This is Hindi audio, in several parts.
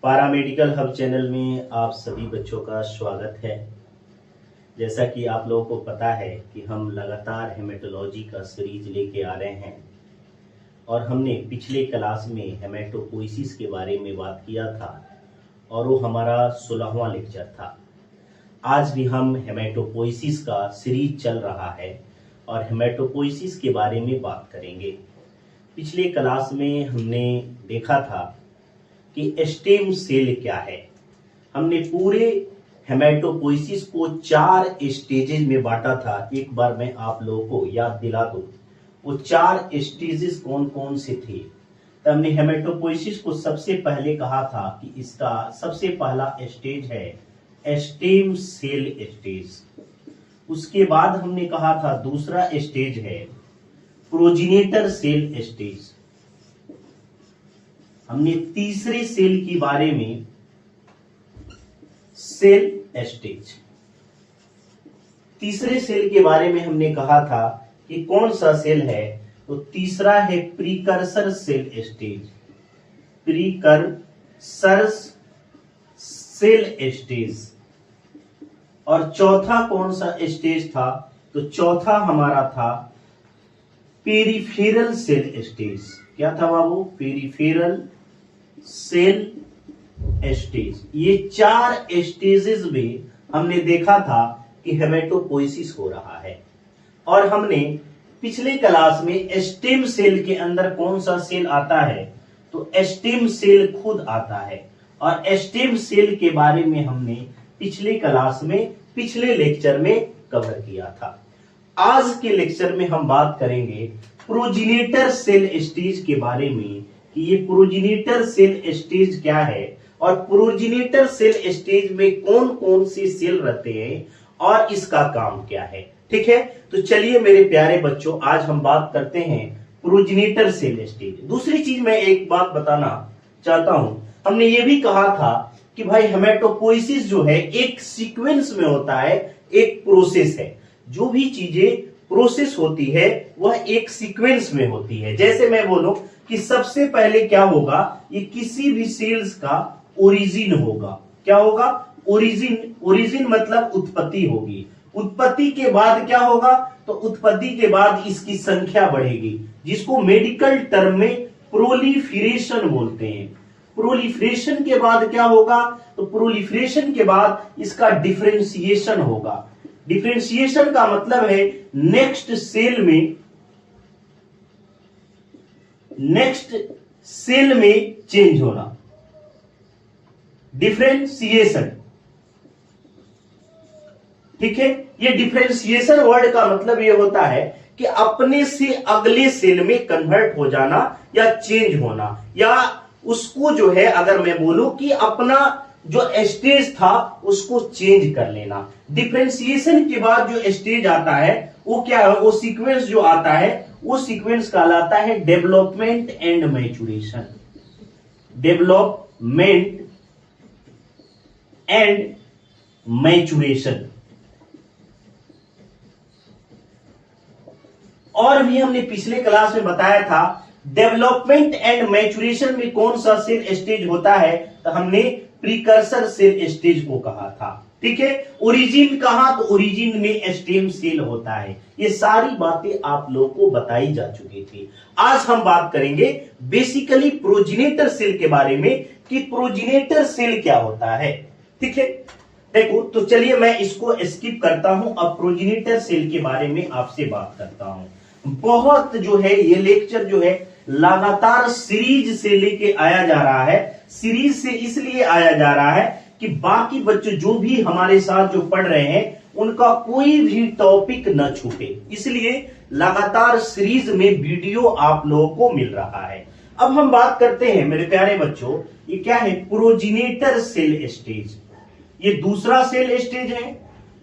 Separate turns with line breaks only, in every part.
पैरामेडिकल हब चैनल में आप सभी बच्चों का स्वागत है। जैसा कि आप लोगों को पता है कि हम लगातार हेमेटोलॉजी का सीरीज लेके आ रहे हैं और हमने पिछले क्लास में हेमेटोपोइसिस के बारे में बात किया था और वो हमारा 16वां लेक्चर था। आज भी हम हेमेटोपोइसिस का सीरीज चल रहा है और हेमेटोपोइसिस के बारे में बात करेंगे। पिछले क्लास में हमने देखा था कि स्टेम सेल क्या है। हमने पूरे हेमेटोपोइसिस को 4 स्टेजेस में बांटा था। एक बार मैं आप लोगों को याद दिला दूं, वो 4 स्टेजेस कौन कौन से थे। तो हमने हेमेटोपोइसिस को सबसे पहले कहा था कि इसका सबसे पहला स्टेज है स्टेम सेल स्टेज। उसके बाद हमने कहा था दूसरा स्टेज है प्रोजेनिटर सेल स्टेज। हमने तीसरे सेल के बारे में सेल स्टेज, तीसरे सेल के बारे में हमने कहा था कि कौन सा सेल है, तो तीसरा है precursor cell stage, precursor cell stage. और चौथा कौन सा स्टेज था, तो चौथा हमारा था पेरिफेरल सेल स्टेज। क्या था बाबू? Peripheral cell stage. ये 4 स्टेजेस में हमने देखा था कि हेमेटोपोइसिस हो रहा है। और हमने पिछले क्लास में स्टेम सेल के अंदर कौन सा सेल आता है, तो स्टेम सेल खुद आता है। और स्टेम सेल के बारे में हमने पिछले क्लास में पिछले लेक्चर में कवर किया था। आज के लेक्चर में हम बात करेंगे प्रोजेनिटर सेल स्टेज के बारे में कि ये प्रोजेनिटर सेल स्टेज क्या है और प्रोजेनिटर सेल स्टेज में कौन कौन से सेल रहते हैं और इसका काम क्या है। ठीक है, तो चलिए मेरे प्यारे बच्चों, आज हम बात करते हैं प्रोजेनिटर सेल स्टेज। दूसरी चीज मैं एक बात बताना चाहता हूं, हमने ये भी कहा था कि भाई हेमेटोपोइसिस जो है एक सीक्वेंस में होता है, एक प्रोसेस है। जो भी चीजें प्रोसेस होती है वह एक सीक्वेंस में होती है। जैसे मैं बोलूं कि सबसे पहले क्या होगा, ये किसी भी सेल्स का ओरिजिन होगा। क्या होगा? ओरिजिन। ओरिजिन मतलब उत्पत्ति होगी। उत्पत्ति के बाद क्या होगा, तो उत्पत्ति के बाद इसकी संख्या बढ़ेगी, जिसको मेडिकल टर्म में प्रोलिफरेशन बोलते हैं। प्रोलिफरेशन के बाद क्या होगा, तो प्रोलिफरेशन के बाद इसका डिफरेंशिएशन होगा। डिफरेंशिएशन का मतलब है नेक्स्ट सेल में चेंज होना। डिफरेंशिएशन, ठीक है। ये डिफरेंशिएशन वर्ड का मतलब ये होता है कि अपने से अगले सेल में कन्वर्ट हो जाना या चेंज होना, या उसको जो है अगर मैं बोलूं कि अपना जो स्टेज था उसको चेंज कर लेना। डिफरेंशिएशन के बाद जो स्टेज आता है वो क्या है, वो सीक्वेंस जो आता है वो सीक्वेंस कहलाता है development and maturation. Development and maturation. और भी हमने पिछले क्लास में बताया था डेवलपमेंट एंड मैच्योरेशन में कौन सा सेल स्टेज होता है, तो हमने प्रीकर्सर सेल स्टेज को कहा था। ठीक है। ओरिजिन कहा, तो ओरिजिन में स्टेम सेल होता है। ये सारी बातें आप लोगों को बताई जा चुकी थी। आज हम बात करेंगे बेसिकली प्रोजेनिटर सेल के बारे में कि प्रोजेनिटर सेल क्या होता है। ठीक है, देखो तो चलिए मैं इसको स्किप करता हूं, अब प्रोजेनिटर सेल के बारे में आपसे बात करता हूं। बहुत जो है ये लेक्चर जो है लगातार सीरीज से लेके आया जा रहा है। सीरीज से इसलिए आया जा रहा है कि बाकी बच्चे जो भी हमारे साथ जो पढ़ रहे हैं उनका कोई भी टॉपिक न छूटे, इसलिए लगातार सीरीज में वीडियो आप लोगों को मिल रहा है। अब हम बात करते हैं मेरे प्यारे बच्चों, ये क्या है, प्रोजेनिटर सेल स्टेज। ये दूसरा सेल स्टेज है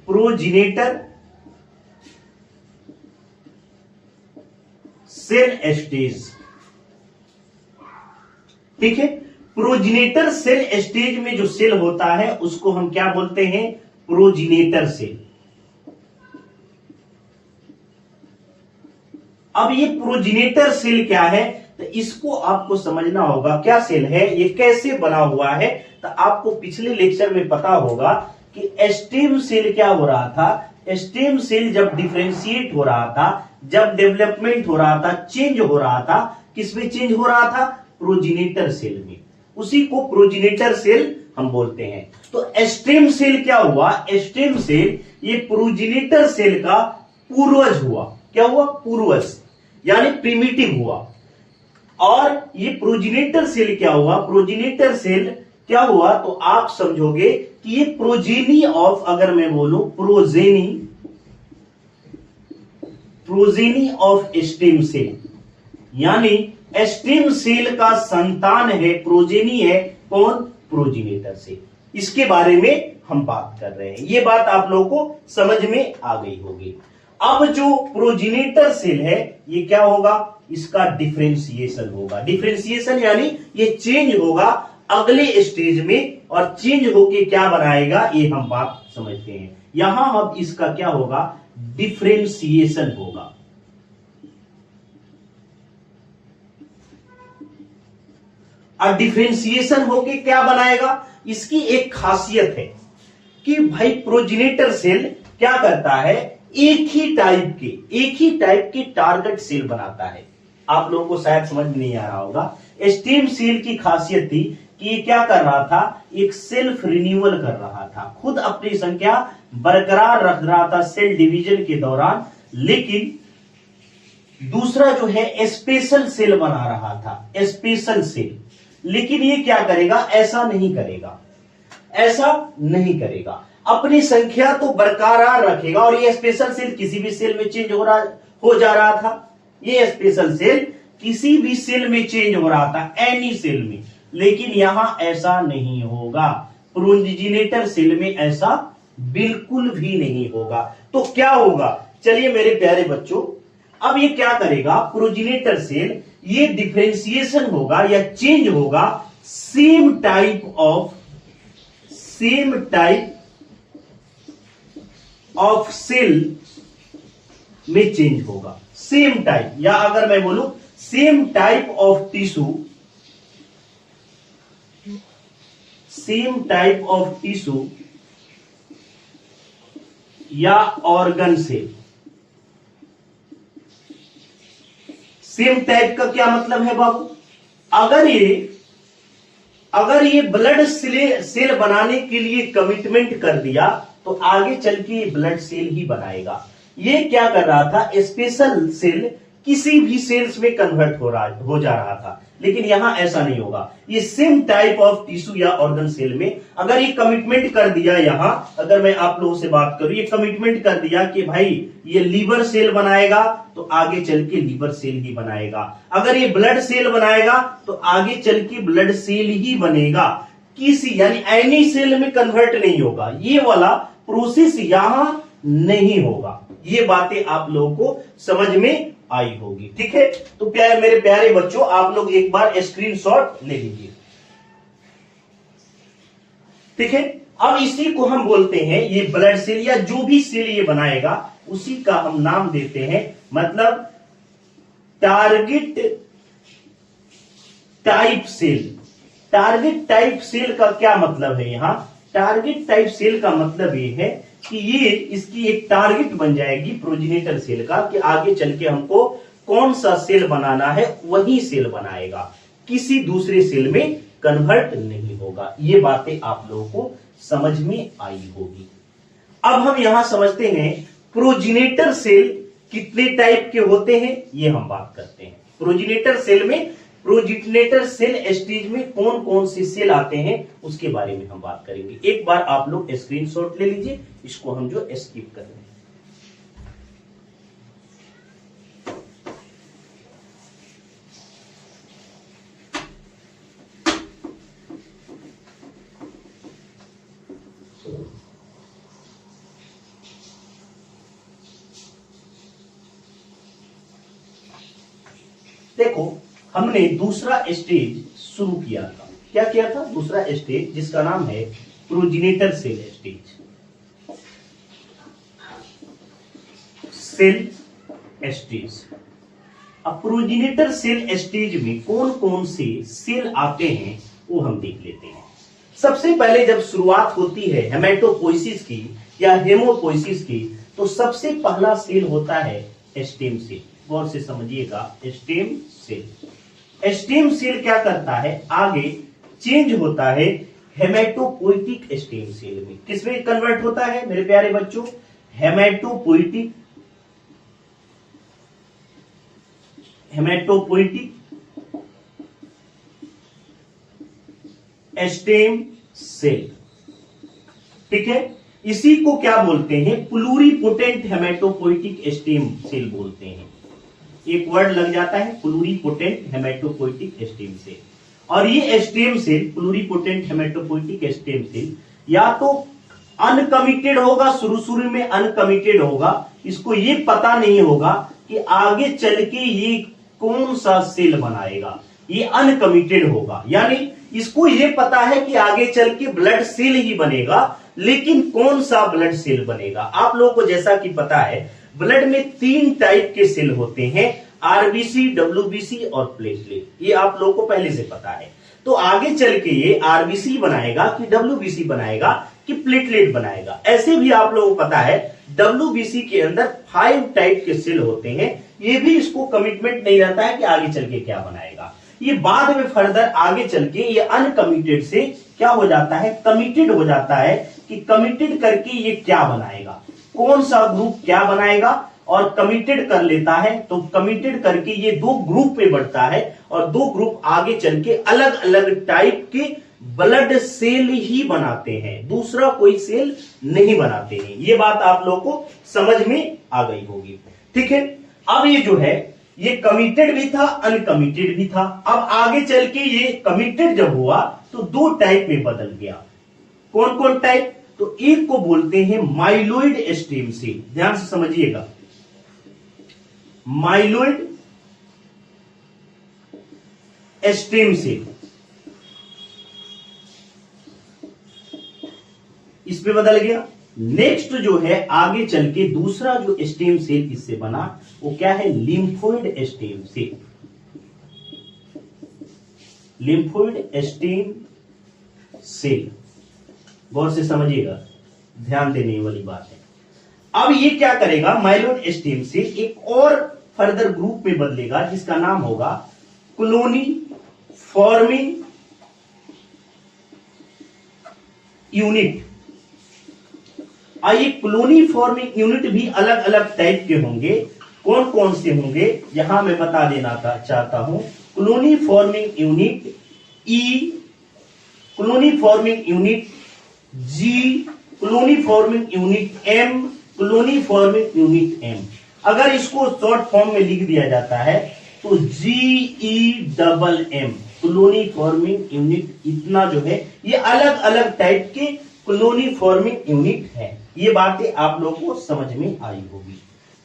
प्रोजेनिटर सेल स्टेज। ठीक है, प्रोजेनिटर सेल स्टेज में जो सेल होता है उसको हम क्या बोलते हैं, प्रोजेनिटर सेल। अब ये प्रोजेनिटर सेल क्या है, तो इसको आपको समझना होगा क्या सेल है, ये कैसे बना हुआ है। तो आपको पिछले लेक्चर में पता होगा कि स्टेम सेल क्या हो रहा था, स्टेम सेल जब डिफरेंशिएट हो रहा था, जब डेवलपमेंट हो रहा था, चेंज हो रहा था, किसमें चेंज हो रहा था, प्रोजेनिटर सेल में। उसी को प्रोजेनिटर सेल हम बोलते हैं। तो स्टेम सेल क्या हुआ, स्टेम सेल ये प्रोजेनिटर सेल का पूर्वज हुआ। क्या हुआ, पूर्वज यानी प्रिमिटिव हुआ। और ये प्रोजेनिटर सेल क्या हुआ, प्रोजेनिटर सेल क्या हुआ, तो आप समझोगे कि ये प्रोजेनी ऑफ, अगर मैं बोलूं प्रोजेनी ऑफ स्टेम सेल, यानी स्टेम सेल का संतान है, प्रोजेनी है कौन, प्रोजेनिटर सेल। इसके बारे में हम बात कर रहे हैं। ये बात आप लोगों को समझ में आ गई होगी। अब जो प्रोजेनिटर सेल है ये क्या होगा, इसका डिफरेंशिएशन होगा। डिफरेंशिएशन यानी ये चेंज होगा अगले स्टेज में, और चेंज होके क्या बनाएगा ये हम बात समझते हैं। यहां अब इसका क्या होगा, डिफरेंशिएशन होगा। और डिफरेंशिएशन होके क्या बनाएगा, इसकी एक खासियत है कि भाई प्रोजेनिटर सेल क्या करता है, एक ही टाइप के टारगेट सेल बनाता है। आप लोगों को शायद समझ नहीं आ रहा होगा। स्टेम सेल की खासियत थी कि ये क्या कर रहा था, एक सेल्फ रिन्यूअल कर रहा था, खुद अपनी संख्या बरकरार रख रहा था सेल डिवीजन के दौरान। लेकिन दूसरा जो है स्पेशल सेल बना रहा था, स्पेशल सेल। लेकिन ये क्या करेगा, ऐसा नहीं करेगा, अपनी संख्या तो बरकरार रखेगा। और ये स्पेशल सेल किसी भी सेल में चेंज हो जा रहा था, ये स्पेशल सेल किसी भी सेल में चेंज हो रहा था, एनी सेल में। लेकिन यहां ऐसा नहीं होगा, प्रोजेनिटर सेल में ऐसा बिल्कुल भी नहीं होगा। तो क्या होगा, चलिए मेरे प्यारे बच्चों, अब ये क्या करेगा, प्रोजेनिटर सेल ये डिफरेंशिएशन होगा या चेंज होगा सेम टाइप ऑफ सेल में चेंज होगा। सेम टाइप, या अगर मैं बोलूं सेम टाइप ऑफ टिश्यू या ऑर्गन सेल। सेम टाइप का क्या मतलब है बाबू, अगर ये ब्लड सेल बनाने के लिए कमिटमेंट कर दिया तो आगे चल के ये ब्लड सेल ही बनाएगा। ये क्या कर रहा था, स्पेशल सेल किसी भी सेल्स में कन्वर्ट हो जा रहा था। लेकिन यहां ऐसा नहीं होगा, ये सेम टाइप ऑफ टिश्यू या ऑर्गन सेल में अगर ये कमिटमेंट कर दिया, यहां अगर मैं आप लोगों से बात करूं, ये कमिटमेंट कर दिया कि भाई ये लीवर सेल बनाएगा तो आगे चल के लीवर सेल ही बनाएगा, अगर ये ब्लड सेल बनाएगा तो आगे चल के ब्लड सेल ही बनेगा, किसी यानी एनी सेल में कन्वर्ट नहीं होगा। ये वाला प्रोसेस यहां नहीं होगा। ये बातें आप लोगों को समझ में आई होगी, ठीक है। तो मेरे प्यारे बच्चों, आप लोग एक बार स्क्रीनशॉट ले लीजिए, ठीक है। अब इसी को हम बोलते हैं, ये ब्लड सेल या जो भी सेल ये बनाएगा उसी का हम नाम देते हैं, मतलब target type cell. Target type cell का क्या मतलब है, यहां टारगेट टाइप सेल का मतलब ये है कि ये इसकी एक टारगेट बन जाएगी प्रोजेनिटर सेल का, कि आगे चल के हमको कौन सा सेल बनाना है वही सेल बनाएगा, किसी दूसरे सेल में कन्वर्ट नहीं होगा। ये बातें आप लोगों को समझ में आई होगी। अब हम यहां समझते हैं प्रोजेनिटर सेल कितने टाइप के होते हैं, ये हम बात करते हैं। प्रोजेनिटर सेल स्टेज में कौन कौन से सेल आते हैं उसके बारे में हम बात करेंगे। एक बार आप लोग स्क्रीनशॉट ले लीजिए, इसको हम जो स्किप कर रहे हैं। देखो, हमने दूसरा स्टेज शुरू किया था। क्या किया था, दूसरा स्टेज जिसका नाम है progenitor cell stage, cell stage. अब प्रोजेनिटर सेल स्टेज में कौन कौन से सेल आते हैं वो हम देख लेते हैं। सबसे पहले जब शुरुआत होती है हेमेटोपोइसिस की या हेमोपोइसिस की, तो सबसे पहला सेल होता है स्टेम सेल। गौर से समझिएगा, स्टेम सेल। स्टेम सेल क्या करता है, आगे चेंज होता है हेमेटोपोइटिक स्टेम सेल में। किसमें कन्वर्ट होता है मेरे प्यारे बच्चों, हेमेटोपोइटिक स्टेम सेल। ठीक है, इसी को क्या बोलते हैं, प्लूरीपोटेंट हेमेटोपोइटिक स्टेम सेल बोलते हैं। एक वर्ड लग जाता है, प्लूरीपोटेंट हेमेटोपोइटिक स्टेम सेल। और ये stem cell, pluripotent hematopoietic stem cell, या तो अनकमिटेड होगा, शुरू में अनकमिटेड होगा, इसको ये पता नहीं होगा कि आगे चल के ये कौन सा सेल बनाएगा, ये अनकमिटेड होगा। यानी इसको ये पता है कि आगे चल के ब्लड सेल ही बनेगा, लेकिन कौन सा ब्लड सेल बनेगा। आप लोगों को जैसा कि पता है, ब्लड में 3 टाइप के सेल होते हैं, आरबीसी, डब्ल्यूबीसी और प्लेटलेट। ये आप लोगों को पहले से पता है। तो आगे चल के ये आरबीसी बनाएगा कि डब्ल्यूबीसी बनाएगा कि प्लेटलेट बनाएगा। ऐसे भी आप लोगों को पता है डब्ल्यूबीसी के अंदर 5 टाइप के सेल होते हैं। ये भी इसको कमिटमेंट नहीं रहता है कि आगे चल के क्या बनाएगा। ये बाद में फर्दर आगे चल के ये अनकमिटेड से क्या हो जाता है, कमिटेड हो जाता है कि कमिटेड करके ये क्या बनाएगा, कौन सा ग्रुप क्या बनाएगा। और कमिटेड कर लेता है तो कमिटेड करके ये 2 ग्रुप में बढ़ता है, और 2 ग्रुप आगे चल के अलग अलग टाइप के ब्लड सेल ही बनाते हैं, दूसरा कोई सेल नहीं बनाते हैं। ये बात आप लोगों को समझ में आ गई होगी। ठीक है, अब ये जो है ये कमिटेड भी था, अनकमिटेड भी था। अब आगे चल के ये कमिटेड जब हुआ तो 2 टाइप में बदल गया। कौन कौन टाइप, तो एक को बोलते हैं माइलोइड स्टेम सेल। ध्यान से समझिएगा, माइलोइड स्टेम सेल, इस पे बदल गया। नेक्स्ट जो है आगे चल के दूसरा जो स्टेम सेल इससे बना वो क्या है, lymphoid stem cell. Lymphoid stem cell, गौर से समझिएगा, ध्यान देने वाली बात है। अब ये क्या करेगा, माइलोइड स्टेम सेल एक और फर्दर ग्रुप में बदलेगा जिसका नाम होगा कॉलोनी फॉर्मिंग यूनिट। ये कॉलोनी फॉर्मिंग यूनिट भी अलग अलग टाइप के होंगे। कौन कौन से होंगे यहां मैं बता देना चाहता हूं। Colony forming unit E, colony forming unit G, colony forming unit M, colony forming unit M. अगर इसको शॉर्ट फॉर्म में लिख दिया जाता है तो GEMM, कॉलोनी फॉर्मिंग यूनिट। इतना जो है ये अलग अलग टाइप के कॉलोनी फॉर्मिंग यूनिट है। ये बातें आप लोगों को समझ में आई होगी।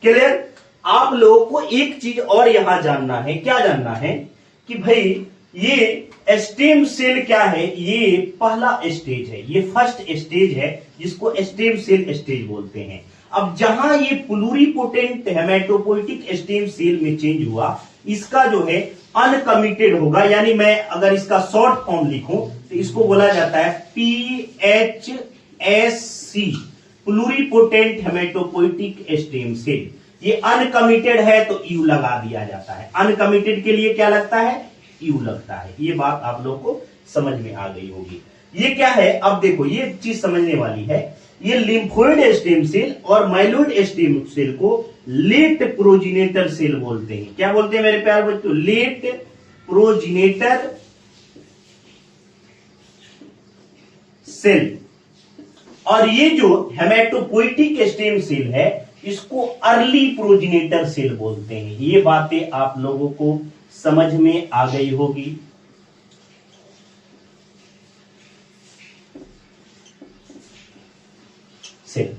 क्लियर। आप लोगों को एक चीज और यहां जानना है, क्या जानना है कि भाई ये स्टेम सेल क्या है, ये पहला स्टेज है, ये फर्स्ट स्टेज है जिसको स्टेम सेल स्टेज बोलते हैं। अब जहां ये प्लूरीपोटेंट हेमेटोपोइटिक स्टेम सेल में चेंज हुआ, इसका जो है अनकमिटेड होगा। यानी मैं अगर इसका शॉर्ट फॉर्म लिखूं तो इसको बोला जाता है PHSC, pluripotent hematopoietic stem cell. ये अनकमिटेड है तो यू लगा दिया जाता है। अनकमिटेड के लिए क्या लगता है, यू लगता है। ये बात आप लोग को समझ में आ गई होगी। ये क्या है, अब देखो ये चीज समझने वाली है। ये लिम्फोइड स्टेम सेल और माइलोइड स्टेम सेल को लेट प्रोजिनेटर सेल बोलते हैं। क्या बोलते हैं मेरे प्यारे बच्चों, लेट प्रोजिनेटर सेल। और ये जो हेमेटोपोइटिक स्टेम सेल है इसको अर्ली प्रोजिनेटर सेल बोलते हैं। ये बातें आप लोगों को समझ में आ गई होगी। सेल,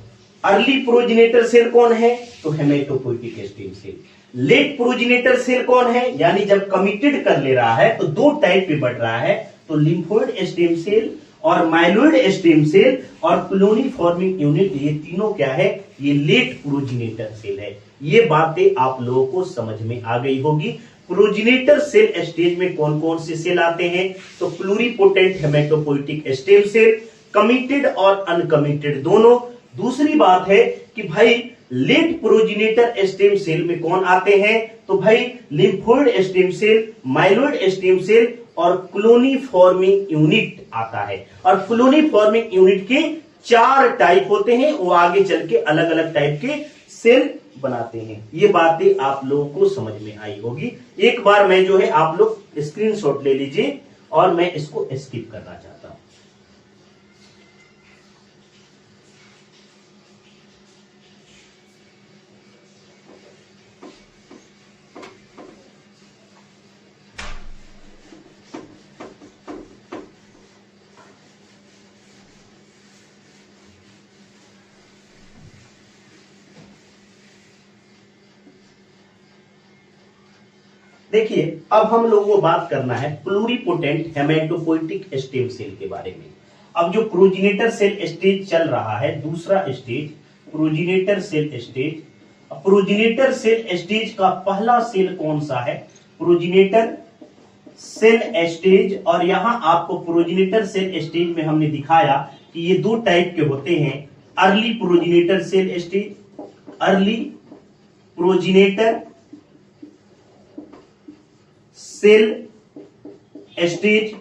अर्ली प्रोजिनेटर सेल कौन है, तो hematopoietic stem cell. Late progenitor cell कौन है, यानी जब कमिटेड कर ले रहा है तो 2 टाइप में बढ़ रहा है, तो लिम्फोइड स्टेम सेल और माइलोइड स्टेम सेल और कॉलोनी फॉर्मिंग यूनिट, ये तीनों क्या है, ये लेट प्रोजिनेटर सेल है। ये बातें आप लोगों को समझ में आ गई होगी। प्रोजेनिटर सेल स्टेज में कौन कौन से सेल आते हैं, तो pluripotent haematopoietic stem cell, committed और अनकमिटेड दोनों। दूसरी बात है कि भाई लेट प्रोजेनिटर स्टेम सेल में कौन आते हैं, तो भाई lymphoid stem cell, myeloid stem cell और कॉलोनी फॉर्मिंग यूनिट आता है। और कॉलोनी फॉर्मिंग यूनिट के 4 टाइप होते हैं, वो आगे चल के अलग अलग टाइप के सेल बनाते हैं। ये बातें आप लोगों को समझ में आई होगी। एक बार मैं जो है आप लोग स्क्रीनशॉट ले लीजिए और मैं इसको स्किप करना चाहता हूं। देखिए, अब हम लोगों को बात करना है प्लूरिपोटेंट हेमेटोपोइटिक स्टेम सेल के बारे में। अब जो प्रोजेनिटर सेल स्टेज चल रहा है, दूसरा stage progenitor cell stage. Progenitor cell stage का पहला सेल कौन सा है, प्रोजेनिटर सेल स्टेज। और यहां आपको प्रोजेनिटर सेल स्टेज में हमने दिखाया कि ये 2 टाइप के होते हैं, early progenitor cell stage, early progenitor cell stage,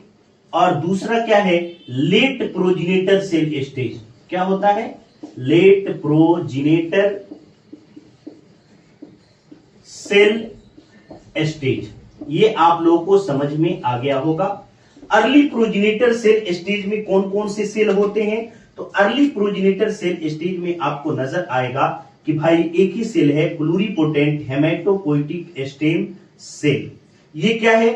और दूसरा क्या है, लेट प्रोजेनिटर सेल स्टेज। क्या होता है, लेट प्रोजेनिटर सेल स्टेज। ये आप लोगों को समझ में आ गया होगा। अर्ली प्रोजेनिटर सेल स्टेज में कौन कौन से सेल होते हैं, तो अर्ली प्रोजेनिटर सेल स्टेज में आपको नजर आएगा कि भाई एक ही सेल है, प्लूरिपोटेंट हेमेटोपोइटिक स्टेम सेल। ये क्या है,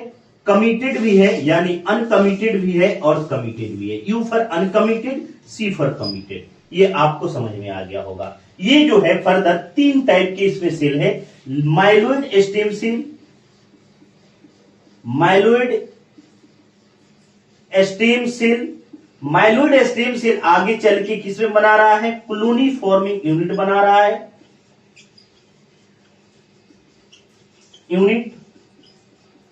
कमिटेड भी है यानी अनकमिटेड भी है और कमिटेड भी है। U for uncommitted, C for committed. ये आपको समझ में आ गया होगा। ये जो है फर्दर 3 टाइप के इसमें सेल है, myeloid stem cell, myeloid stem cell. Myeloid stem cell आगे चल के किसमें बना रहा है, कॉलोनी फॉर्मिंग यूनिट बना रहा है, यूनिट।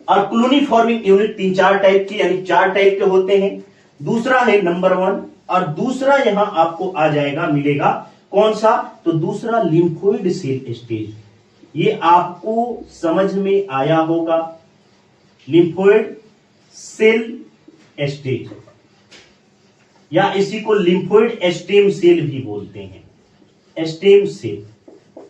और कॉलोनी फॉर्मिंग यूनिट 3-4 टाइप की यानी 4 टाइप के होते हैं। दूसरा है नंबर 1, और दूसरा यहां आपको आ जाएगा, मिलेगा कौन सा, तो दूसरा लिम्फोइड सेल स्टेज। ये आपको समझ में आया होगा, लिम्फोइड सेल स्टेज, या इसी को लिम्फोइड स्टेम सेल भी बोलते हैं, स्टेम सेल।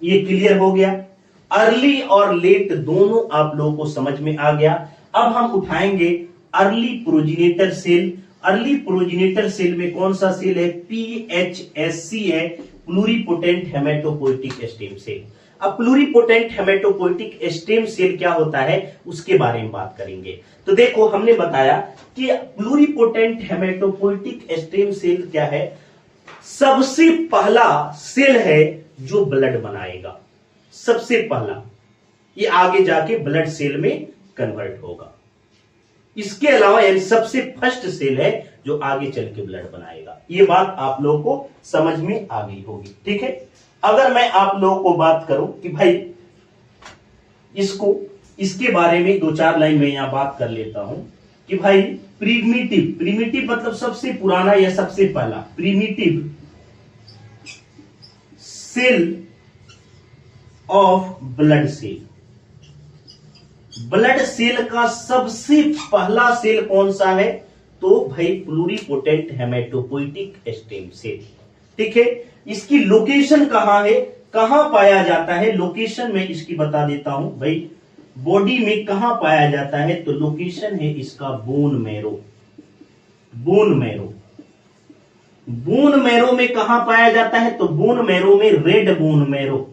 ये क्लियर हो गया। अर्ली और लेट दोनों आप लोगों को समझ में आ गया। अब हम उठाएंगे early progenitor cell. Early progenitor cell में कौन सा सेल है, PHSC है, प्लूरिपोटेंट हेमेटोपोइटिक स्टेम सेल। अब प्लूरिपोटेंट हेमेटोपोइटिक स्टेम सेल क्या होता है उसके बारे में बात करेंगे। तो देखो, हमने बताया कि प्लूरिपोटेंट हेमेटोपोइटिक स्टेम सेल क्या है, सबसे पहला सेल है जो ब्लड बनाएगा, सबसे पहला। ये आगे जाके ब्लड सेल में कन्वर्ट होगा। इसके अलावा यानी सबसे फर्स्ट सेल है जो आगे चल के ब्लड बनाएगा। ये बात आप लोगों को समझ में आ गई होगी, ठीक है। अगर मैं आप लोगों को बात करूं कि भाई इसके बारे में 2-4 लाइन में यहां बात कर लेता हूं कि भाई प्रीमिटिव मतलब सबसे पुराना या सबसे पहला, primitive cell of blood cell. Blood cell का सबसे पहला सेल कौन सा है, तो भाई प्लूरिपोटेंट हेमेटोपोइटिक स्टेम सेल, ठीक है। इसकी लोकेशन कहां है, कहां पाया जाता है, लोकेशन में इसकी बता देता हूं भाई, बॉडी में कहां पाया जाता है, तो लोकेशन है इसका bone marrow. Bone marrow, bone marrow में कहां पाया जाता है, तो बोन मैरो में, red bone marrow.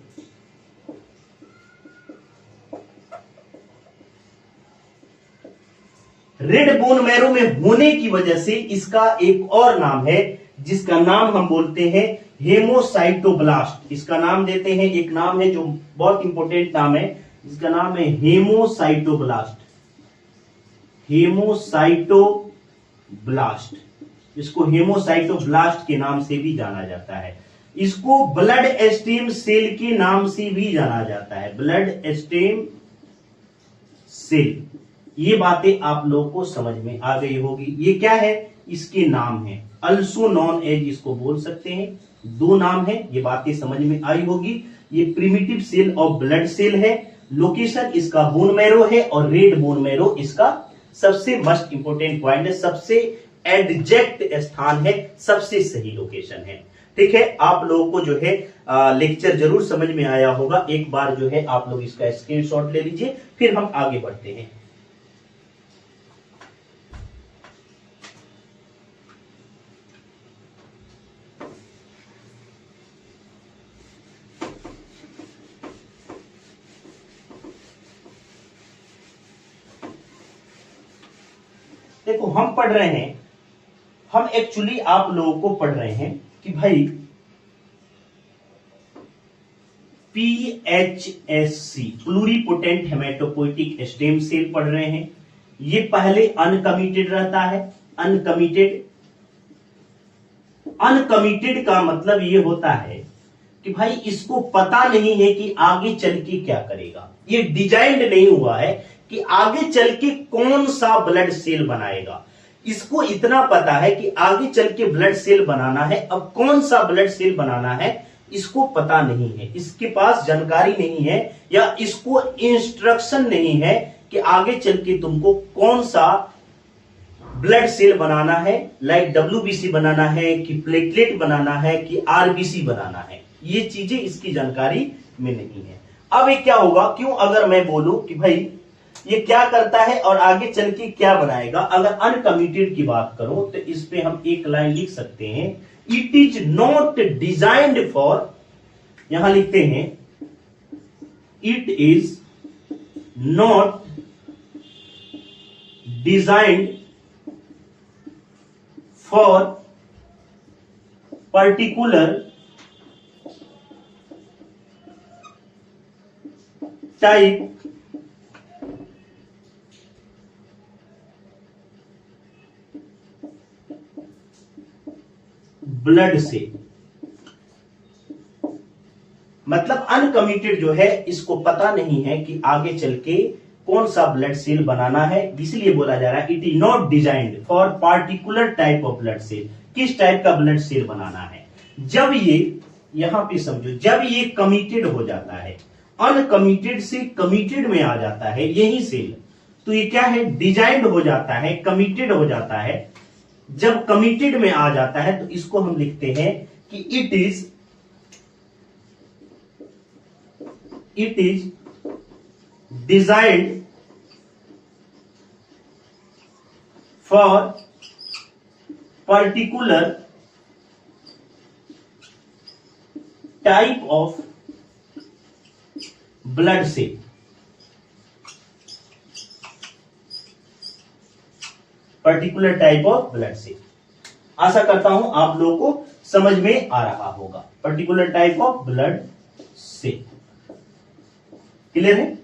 Red bone marrow में होने की वजह से इसका एक और नाम है, जिसका नाम हम बोलते हैं हेमोसाइटोब्लास्ट। इसका नाम देते हैं, एक नाम है जो बहुत इंपॉर्टेंट नाम है, जिसका नाम है हेमोसाइटोब्लास्ट। हेमोसाइटोब्लास्ट, इसको हेमोसाइटोब्लास्ट के नाम से भी जाना जाता है। इसको ब्लड स्टेम सेल के नाम से भी जाना जाता है, ब्लड स्टेम सेल। ये बातें आप लोगों को समझ में आ गई होगी। ये क्या है, इसके नाम है, अल्सो नॉन एज इसको बोल सकते हैं, दो नाम है, ये बातें समझ में आई होगी। ये primitive cell of blood cell है, लोकेशन इसका बोन मैरो है और रेड बोन मैरो इसका सबसे मस्ट इंपोर्टेंट पॉइंट है, सबसे एडजेक्ट स्थान है, सबसे सही लोकेशन है। ठीक है, आप लोगों को जो है लेक्चर जरूर समझ में आया होगा। एक बार जो है आप लोग इसका स्क्रीनशॉट ले लीजिए, फिर हम आगे बढ़ते हैं। देखो हम पढ़ रहे हैं, हम एक्चुअली आप लोगों को पढ़ रहे हैं कि भाई PHSC pluripotent haematopoietic stem cell पढ़ रहे हैं। ये पहले अनकमिटेड रहता है, अनकमिटेड का मतलब ये होता है कि भाई इसको पता नहीं है कि आगे चल के क्या करेगा, ये डिजाइंड नहीं हुआ है कि आगे चल के कौन सा ब्लड सेल बनाएगा। इसको इतना पता है कि आगे चल के ब्लड सेल बनाना है, अब कौन सा ब्लड सेल बनाना है इसको पता नहीं है, इसके पास जानकारी नहीं है या इसको इंस्ट्रक्शन नहीं है कि आगे चल के तुमको कौन सा ब्लड सेल बनाना है, लाइक WBC बनाना है कि प्लेटलेट बनाना है कि RBC बनाना है, ये चीजें इसकी जानकारी में नहीं है। अब ये क्या होगा, क्यों अगर मैं बोलूं कि भाई ये क्या करता है और आगे चल के क्या बनाएगा, अगर अनकमिटेड की बात करो तो इस पे हम एक लाइन लिख सकते हैं, it is not designed for, यहां लिखते हैं it is not designed for particular type blood cell. मतलब अनकमिटेड जो है इसको पता नहीं है कि आगे चल के कौन सा ब्लड सेल बनाना है, इसलिए बोला जा रहा है it is not designed for particular type of blood cell, किस टाइप का ब्लड सेल बनाना है। जब ये यहां पे समझो, जब ये कमिटेड हो जाता है, अनकमिटेड से कमिटेड में आ जाता है यही सेल, तो ये क्या है, डिजाइंड हो जाता है, कमिटेड हो जाता है। जब कमिटेड में आ जाता है तो इसको हम लिखते हैं कि it is designed for particular type of blood cell. Particular type of blood cell, आशा करता हूं आप लोगों को समझ में आ रहा होगा। Particular type of blood cell, clear है।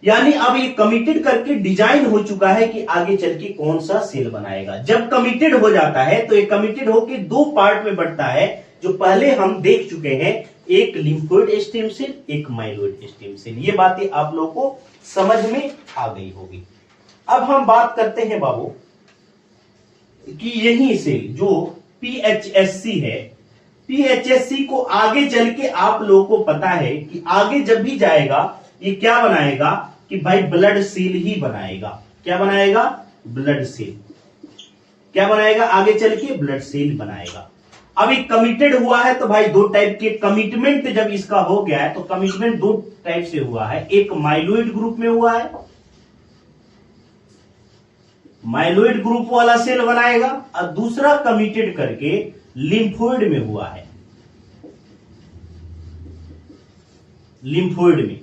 यानी अब ये कमिटेड करके डिजाइन हो चुका है कि आगे चल के कौन सा सेल बनाएगा। जब कमिटेड हो जाता है तो ये कमिटेड होके दो पार्ट में बढ़ता है, जो पहले हम देख चुके हैं, एक लिम्फोइड स्टेम सेल, एक माइलोइड स्टेम सेल। ये बातें आप लोगों को समझ में आ गई होगी। अब हम बात करते हैं बाबू कि यही सेल जो PHSC है, PHSC को आगे चल के आप लोगों को पता है कि आगे जब भी जाएगा ये क्या बनाएगा कि भाई ब्लड सेल ही बनाएगा। क्या बनाएगा, ब्लड सेल। क्या बनाएगा, आगे चल के ब्लड सेल बनाएगा। अब ये कमिटेड हुआ है तो भाई दो टाइप के कमिटमेंट जब इसका हो गया है तो कमिटमेंट दो टाइप से हुआ है, एक माइलोइड ग्रुप में हुआ है, माइलोइड ग्रुप वाला सेल बनाएगा, और दूसरा कमिटेड करके लिम्फोइड में हुआ है, लिम्फोइड में।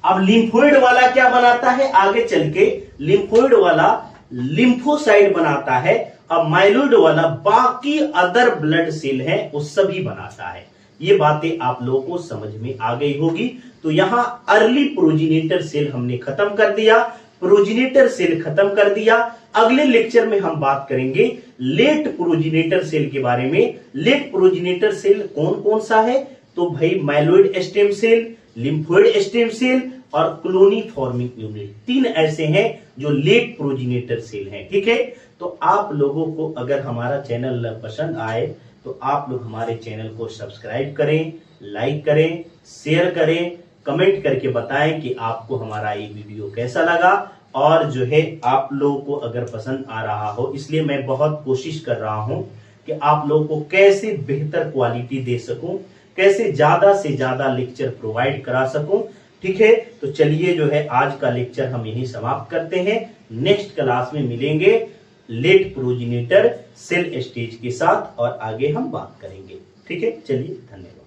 अब लिम्फोइड वाला क्या बनाता है, आगे चल के लिम्फोइड वाला लिम्फोसाइट बनाता है, अब माइलोइड वाला बाकी अदर ब्लड सेल है वो सभी बनाता है। ये बातें आप लोगों को समझ में आ गई होगी। तो यहां अर्ली प्रोजिनेटर सेल हमने खत्म कर दिया, प्रोजिनेटर सेल खत्म कर दिया, अगले लेक्चर में हम बात करेंगे लेट प्रोजिनेटर सेल के बारे में। लेट प्रोजिनेटर सेल कौन कौन सा है? तो भाई myeloid stem cell, lymphoid stem cell और कॉलोनी फॉर्मिंग यूनिट, 3 ऐसे हैं जो लेट प्रोजिनेटर सेल हैं। ठीक है, तो आप लोगों को अगर हमारा चैनल पसंद आए तो आप लोग हमारे चैनल को सब्सक्राइब करें, लाइक करें, शेयर करें, कमेंट करके बताएं कि आपको हमारा ये वीडियो कैसा लगा। और जो है आप लोगों को अगर पसंद आ रहा हो, इसलिए मैं बहुत कोशिश कर रहा हूं कि आप लोगों को कैसे बेहतर क्वालिटी दे सकूं, कैसे ज्यादा से ज्यादा लेक्चर प्रोवाइड करा सकूं। ठीक है, तो चलिए जो है आज का लेक्चर हम यहीं समाप्त करते हैं। नेक्स्ट क्लास में मिलेंगे लेट प्रोजिनेटर सेल स्टेज के साथ और आगे हम बात करेंगे। ठीक है, चलिए धन्यवाद।